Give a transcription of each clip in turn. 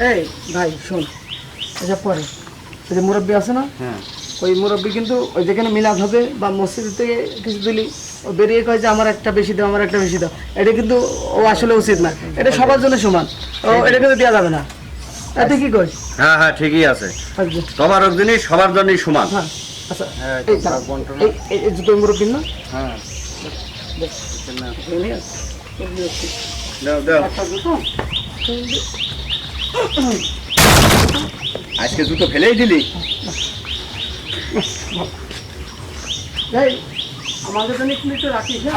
এই ভাই শোন, এসব পরে ওই যে মুরব্বী আছে না, হ্যাঁ ওই মুরব্বী কিন্তু ওই যেখানে মিলাদ হবে বা মসজিদ থেকে কিছু দিলি ও বেরিয়ে কয় যে আমার একটা বেশি দাও, আমার একটা বেশি দাও। এটা কিন্তু ও আসলে উচিত না, এটা সবার জন্য সমান। ও এটা কিন্তু দেওয়া যাবে না। তুই কি কইস? হ্যাঁ হ্যাঁ ঠিকই আছে, আচ্ছা, সবার জিনিস সবার জন্যই সমান। হ্যাঁ আচ্ছা, হ্যাঁ, এই দাঁড়া, এই জুতো মুরব্বী না? হ্যাঁ এই নিয়ে আস। দাও দাও, একটা জুতো আজকে জুতো ফেলেই দিলি। এই আমাদের জন্য একটু রাখিস, হ্যাঁ?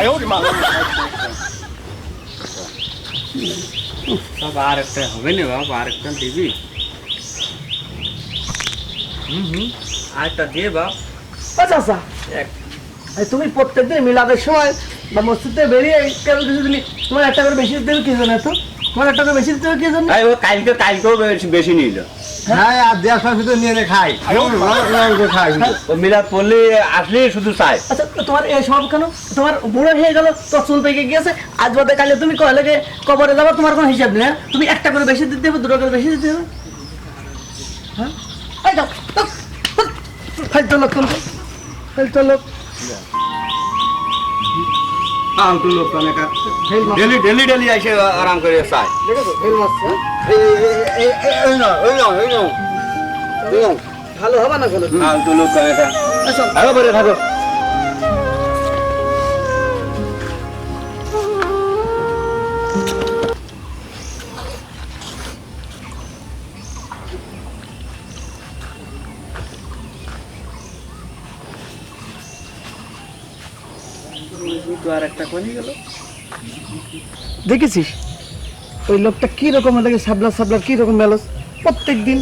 বাবা আর একটা হবে না, বাবা আর একটা দিবি। আরেকটা দিয়ে বাপ। আচ্ছা আচ্ছা, এই তুমি প্রত্যেকদিন মিলাদের সময় বা মসজিদে বেরিয়ে কেউ কিছু দিলি, তোমার একটা করে বেশি দিতে হবে কি জন্য? তো তোমার একটা করে বেশি দিতে হবে কি জন্য? এই ও কালকেও বেশি নিল। হ্যাঁ আর দেড় সময় শুধু নিয়ে খাই খাই ও মিলাদ পড়লে আসলে শুধু চাই। আচ্ছা তোমার এই সব কেন? তোমার বুড়ো হয়ে গেল, তোর চুল পেকে গিয়েছে, আজ বাদে কালে তুমি কয়লে কবরে যাবার, তোমার কোনো হিসাব নেই, হ্যাঁ? তুমি একটা করে বেশি দিতে হবে, দুটো করে বেশি দিতে হবে, হ্যাঁ? এই যাও, ফালতু লোক, কিন্তু ফালতু লোক। ফালতু লোক অনেক ফেল মাছ, ডেলি ডেলি এসে আরাম করে চাই। দেখেছো ফেল মাছ, হ্যাঁ? ভালো হবে না কোনো। ফালতু লোক অনেক। আচ্ছা থাকো পরে থাকো। আর একটা কোনি গেল। দেখেছিস ওই লোকটা কি রকম লাগে, সাবলা সাবলা কি রকম মেলস প্রত্যেক দিন।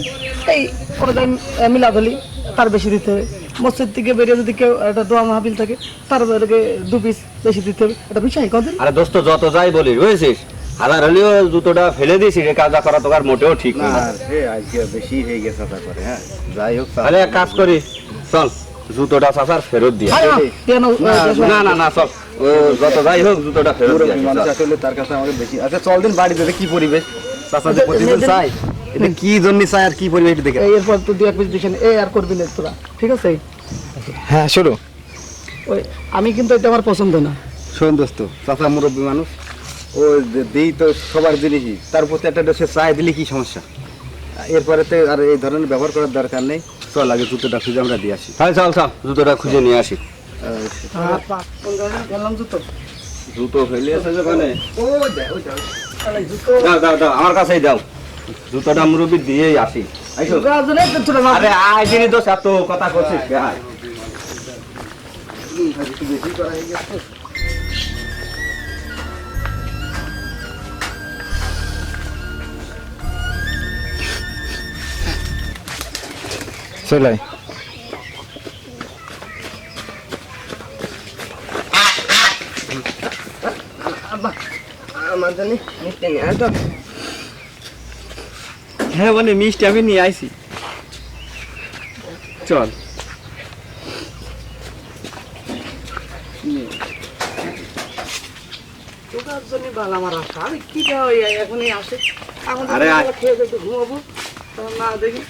এই কোনোদিন মিলাদ হলি তার বেশি দিতে হবে, মসজিদ থেকে বেরিয়ে যদি কেউ একটা দোয়া মাহফিল থাকে তার দু পিস বেশি দিতে হবে। এটা বিষয় কদিন। আরে দোস্ত যত যাই বলি বুঝেছিস, হাজার হলেও জুতোটা ফেলে দিয়েছিস, এ কাজটা করা তো আর মোটেও ঠিক না। আজকে বেশি হয়ে গেছে তারপরে। হ্যাঁ যাই হোক তাহলে এক কাজ করি, চল জুতোটা চাচার ফেরত দিয়ে আসি। না না না চল, ও যত যাই হোক জুতোটা ফেরত দিয়ে আসি, মানুষ চল। আসলে তার কাছে আমাকে বেশি। আচ্ছা চল দিন বাড়িতে, কি পরিবেশ চাচা যে প্রতিদিন চাই, এটা কি জন্য চাই আর কি পরিবেশ এটা দেখে। এরপর তো দু এক পিস দিচ্ছেন, এই আর করবি না তোরা, ঠিক আছে? হ্যাঁ শুরু। ওই আমি কিন্তু এটা আমার পছন্দ না। শোন দোস্ত, চাচা মুরব্বী মানুষ, ও দিই তো সবার জিনিসই, তার প্রতি একটা সে চাই দিলে কি সমস্যা? এরপরে তো আর এই ধরনের ব্যবহার করার দরকার নেই। চল আগে জুতোটা খুঁজে আমরা দিয়ে আসি। হ্যাঁ চল চল জুতোটা খুঁজে নিয়ে আসি। কোন ধরনের বললাম জুতো? জুতো ফেলে আছে যেখানে, জুতো দাও দাও দাও আমার কাছেই দাও, জুতোটা মুরব্বি দিয়েই আসি। আইসো। আরে আয় যিনি দোষ, এত কথা করছিস কে? আয়। চলাই আমার জন্য মিষ্টি নিয়ে আসো। হ্যাঁ মানে মিষ্টি আমি নিয়ে আইছি, চল। তোকার জন্য ভালো আমার আশা, আমি কি এখন এই আসে এখন আরে খেয়ে একটু ঘুমাবো, না দেখি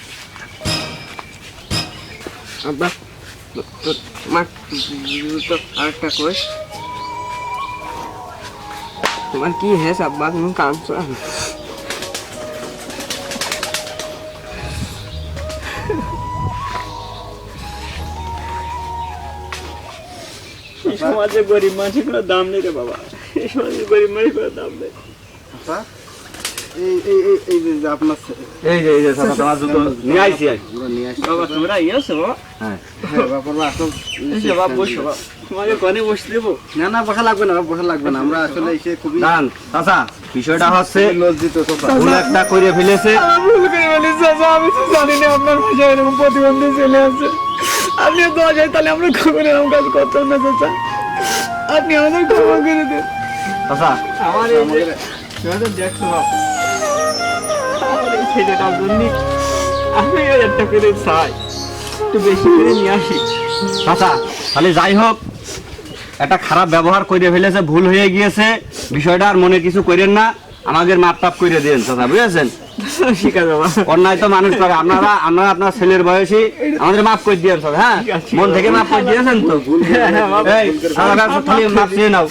আব্বা মা তো আরেকটা কই, তোমার কি হ্যাঁ আব্বা, তুমি কাঁদছো? এই সমাজে গরিব মানুষের কোনো দাম নেই রে বাবা, এই সমাজে গরিব মানুষের কোনো দাম নেই। এই যে আপনার এই যে চাচা তোমার জুতো নিয়ে আইছি। নিয়ে আসি। বাবা তোমরা ইয়েছো বাবা, হ্যাঁ এসে বাবা বসো বাবা, তোমাকে গনে বসে দেবো। না না বসা লাগবে না, বসা লাগবে না, আমরা আসলে এসে খুবই দান চাচা, বিষয়টা হচ্ছে লজ্জিত। ভুল একটা করে ফেলেছে। ভুল করে বলি চাচা, আমি তো জানি না আপনার ভাষায় এরকম প্রতিবন্ধী ছেলে আছে। আপনি তো আগে তাহলে আমরা খবর এরকম কাজ করতাম না চাচা, আপনি আমাদের ক্ষমা করে দেন। চাচা আমার এই যে দেখছো বাবা, আমার এই ছেলেটার জন্য আমি একটা করে চাই, একটু বেশি করে নিয়ে আসি। চাচা তাহলে যাই হোক, একটা খারাপ ব্যবহার করে ফেলেছে, ভুল হয়ে গিয়েছে, বিষয়টা আর মনে কিছু করেন না। আমাদের মাপ টাপ করে দিয়েন চাচা, বুঝেছেন? ঠিক আছে বাবা। অন্যায় তো মানুষ করে, আমরা আপনার ছেলের বয়সী, আমাদের মাফ করে দিয়েন চাচা, হ্যাঁ? ঠিক আছে, মন থেকে মাফ করে দিয়েছেন তো? হ্যাঁ বাবা। এই, আমার কাছে খালি মাপ চেয়ে নাও।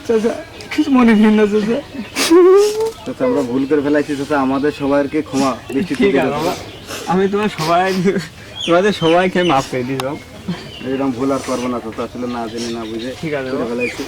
চাচা কিছু মনে নেন না চাচা। চাচা আমরা ভুল করে ফেলাইছি চাচা, আমাদের সবাইকে ক্ষমা দৃষ্টিতে ঠিক আছে দেখো। বাবা, আমি তোমাদের সবাইকে মাফ করে দিই বাবা। এরকম ভুল আর করবো না চাচা, আসলে না জেনে না বুঝে ঠিক আছে করে বাবা। ফেলাইছি।